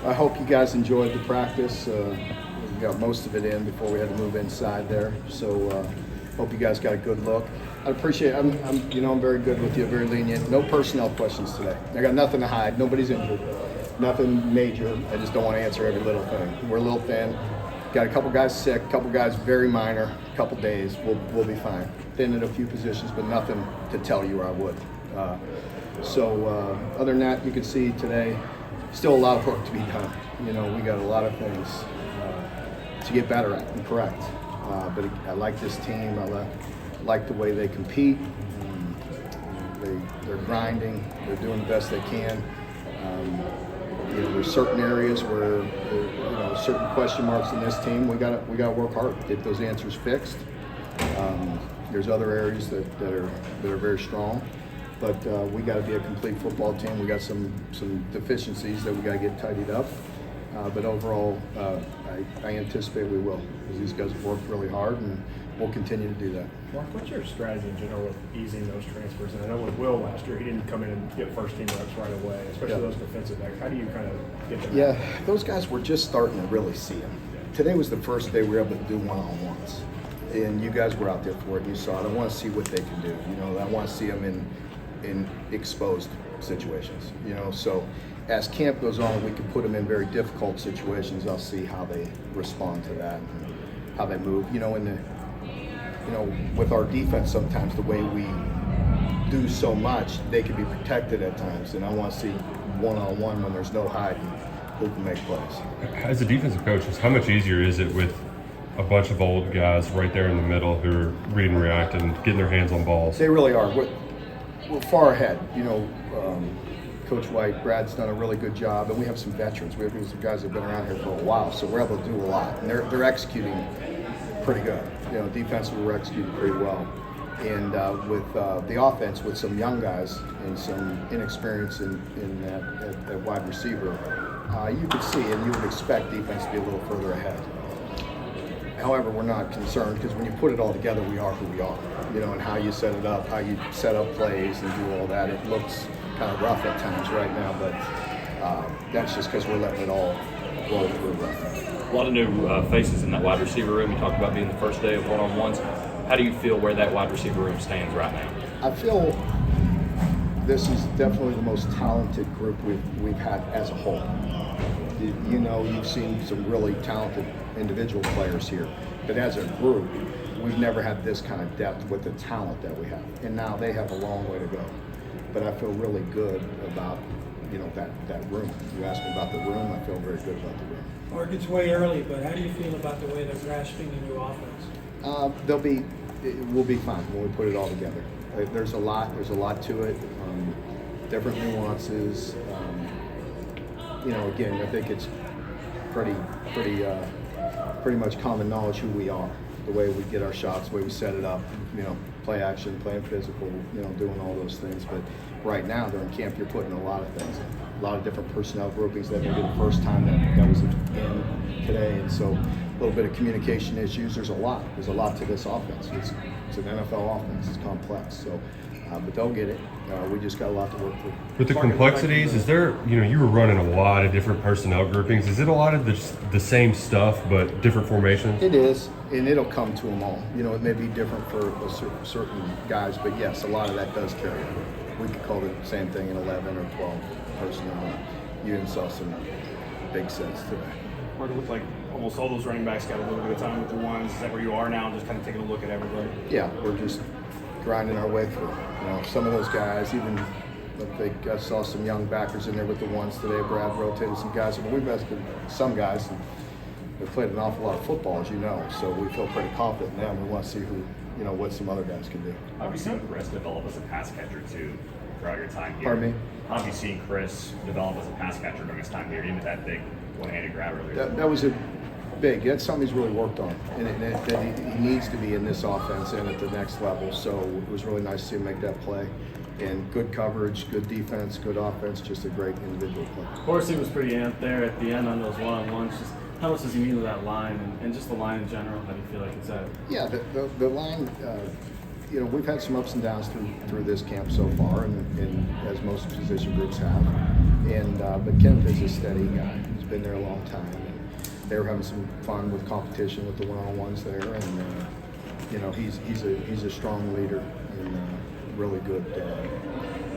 I hope you guys enjoyed the practice. We got most of it in before we had to move inside there. So hope you guys got a good look. I appreciate it. I'm very good with you, very lenient. No personnel questions today. I got nothing to hide. Nobody's injured. Nothing major. I just don't want to answer every little thing. We're a little thin. Got a couple guys sick, a couple guys very minor, a couple days. We'll be fine. Thin in a few positions, but nothing to tell you I would. Other than that, you can see today, still a lot of work to be done. We got a lot of things to get better at and correct. But I like this team. I like the way they compete. They're grinding. They're doing the best they can. There's certain areas where certain question marks in this team. We got to work hard, get those answers fixed. There's other areas that are very strong. But we got to be a complete football team. We got some deficiencies that we got to get tidied up. But overall, I anticipate we will, because these guys have worked really hard, and we'll continue to do that. Mark, what's your strategy in general with easing those transfers? And I know with Will last year, he didn't come in and get first team reps right away, especially those defensive backs. How do you kind of get them? Yeah, those guys were just starting to really see them. Today was the first day we were able to do one-on-ones. And you guys were out there for it, and you saw it. I want to see what they can do. I want to see them in exposed situations. So as camp goes on, we can put them in very difficult situations. I'll see how they respond to that and how they move. With our defense, sometimes the way we do so much, they can be protected at times. And I want to see one-on-one when there's no hiding who can make plays. As a defensive coach, how much easier is it with a bunch of old guys right there in the middle who are reading and reacting, getting their hands on balls? They really are. We're far ahead. Coach White, Brad's done a really good job, and we have some veterans. We have some guys that have been around here for a while, so we're able to do a lot. And they're executing pretty good. Defensively, we're executing pretty well. And with the offense, with some young guys and some inexperience in that wide receiver, you could see and you would expect defense to be a little further ahead. However, we're not concerned, because when you put it all together, we are who we are. And how you set it up, how you set up plays and do all that. It looks kind of rough at times right now, but that's just because we're letting it all roll through right now. A lot of new faces in that wide receiver room. You talked about being the first day of one-on-ones. How do you feel where that wide receiver room stands right now? I feel this is definitely the most talented group we've had as a whole. You've seen some really talented individual players here, but as a group, we've never had this kind of depth with the talent that we have. And now they have a long way to go. But I feel really good about, that room. You asked me about the room, I feel very good about the room. Mark, it's way early, but how do you feel about the way they're grasping the new offense? We'll be fine when we put it all together. There's a lot to it, different nuances. Again, I think it's pretty much common knowledge who we are, the way we get our shots, the way we set it up, play action, playing physical, doing all those things. But right now during camp, you're putting a lot of things in, a lot of different personnel groupings that maybe the first time that was in today. And so a little bit of communication issues. There's a lot to this offense. It's an NFL offense. It's complex. So, but they'll get it. We just got a lot to work through. With the complexities, is there, you were running a lot of different personnel groupings. Is it a lot of the same stuff but different formations? It is, and it'll come to them all. It may be different for certain guys, but yes, a lot of that does carry over. We could call it the same thing in 11 or 12 personnel. You even saw some big sets today. Mark, it looked like almost all those running backs got a little bit of time with the ones. Is that where you are now, just kind of taking a look at everybody? Yeah, we're just grinding our way through. Some of those guys, even I saw some young backers in there with the ones today. Brad rotated some guys, but we've vested some guys, and they've played an awful lot of football, as you know. So we feel pretty confident in them. We want to see what some other guys can do. How have you seen Chris develop as a pass catcher too throughout your time here? Pardon me? How have you seen Chris develop as a pass catcher during his time here, even that big one-handed grab earlier? That was that's something he's really worked on, and that he needs to be in this offense and at the next level. So it was really nice to see him make that play. And good coverage, good defense, good offense, just a great individual play. Horsey was pretty amped there at the end on those one-on-ones. Just how much does he mean to that line, and just the line in general? How do you feel like it's at? Yeah, the line, we've had some ups and downs through this camp so far, and as most position groups have. And but Kenneth is a steady guy. He's been there a long time. And they were having some fun with competition with the one-on-ones there, and you know, he's a strong leader and really good,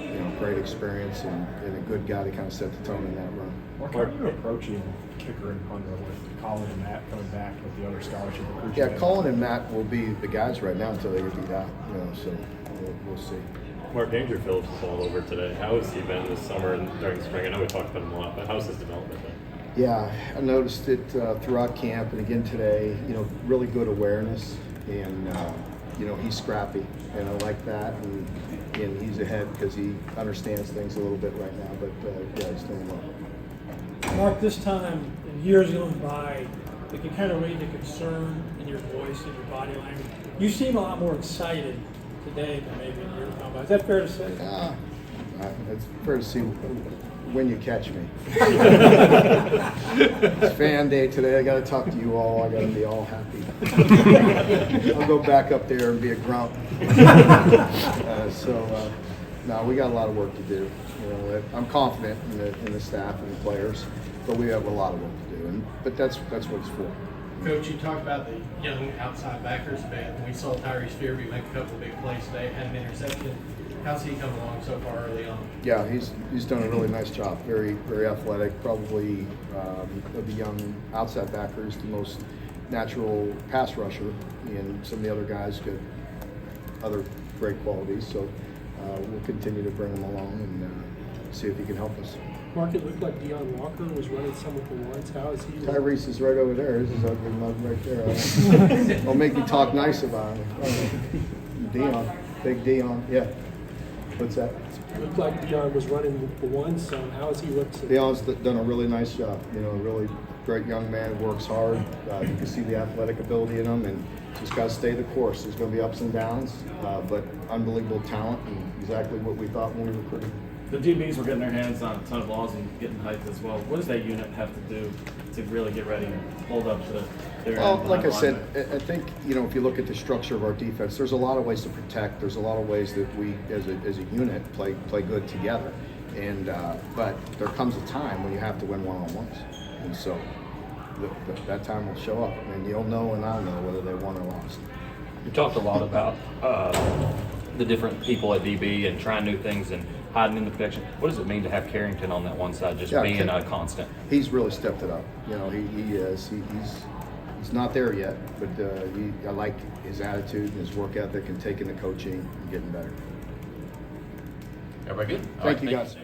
you know, great experience and a good guy to kind of set the tone in that run. Mark, how are you approaching kicker and punter with Colin and Matt coming back with the other scholarship recruits? Yeah, Colin and Matt will be the guys right now until they get beat out, you know, so we'll see. Mark Dangerfield was all over today. How has he been this summer and during spring? I know we talked about him a lot, but how's his development been? Yeah, I noticed it throughout camp and again today. You know, really good awareness, and you know, he's scrappy, and I like that. And he's ahead because he understands things a little bit right now. But yeah, he's doing well. Mark, this time in years going by, we can kind of read the concern in your voice and your body language. You seem a lot more excited today than maybe in years gone by. Is that fair to say? Yeah, it's fair to see when you catch me. It's fan day today. I got to talk to you all. I got to be all happy. I'll go back up there and be a grump. No, we got a lot of work to do. You know, I'm confident in the staff and the players, but we have a lot of work to do. But that's what it's for. Coach, you talked about the young outside backers a bit, and we saw Tyrese Fearby make a couple of big plays today, had an interception. How's he come along so far early on? Yeah, he's done a really nice job. Very, very athletic. Probably of the young outside backers, the most natural pass rusher, and some of the other guys got other great qualities. So we'll continue to bring him along and see if he can help us. Mark, it looked like Deion Walker was running some with the ones. How is he? Tyrese is right over there. This is ugly mug right there. Don't make me talk nice about him. Deion, big Deion, yeah. What's that? It looked like Deion was running with the ones. So how has he looked? Deion's done a really nice job. You know, a really great young man, works hard. You can see the athletic ability in him, and just got to stay the course. There's going to be ups and downs, but unbelievable talent and exactly what we thought when we recruited. The DBs were getting their hands on a ton of balls and getting hyped as well. What does that unit have to do to really get ready and hold up to their Well, end like I said, linebacker? I think, you know, if you look at the structure of our defense, there's a lot of ways to protect. There's a lot of ways that we, as a unit, play good together. And but there comes a time when you have to win one-on-ones, and so that time will show up, and you'll know, and I'll know whether they won or lost. You talked a lot about the different people at DB and trying new things and hiding in the protection. What does it mean to have Carrington on that one side, just being a constant? He's really stepped it up. You know, he is. He's not there yet, but I like his attitude and his work ethic and taking the coaching and getting better. Everybody good? Thank you, guys.